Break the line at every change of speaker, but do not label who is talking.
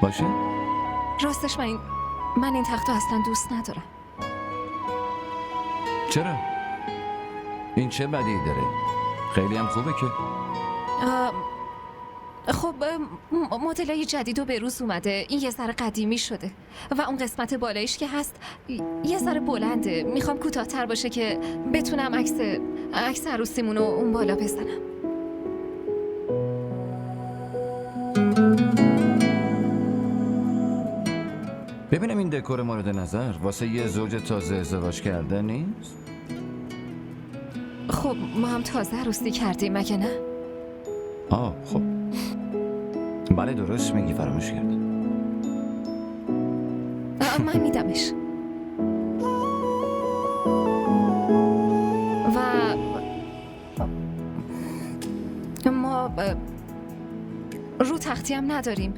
باشه؟
راستش من این تختو اصلا دوست ندارم.
چرا؟ این چه بدی داره؟ خیلی هم خوبه که.
خب مدلای جدید و به روز اومده. این یه ذره قدیمی شده و اون قسمت بالایش که هست یه ذره بلنده. میخوام کوتاه‌تر باشه که بتونم عکس عروسیمون رو اون بالا بزنم.
ببینم این دکور مورد نظر واسه یه زوج تازه ازدواج کرده نیست؟
خب ما هم تازه عروسی کردیم مگه نه؟
خب بله درست میگی، فراموش کردم.
من میدمش. و ما رو تختی هم نداریم.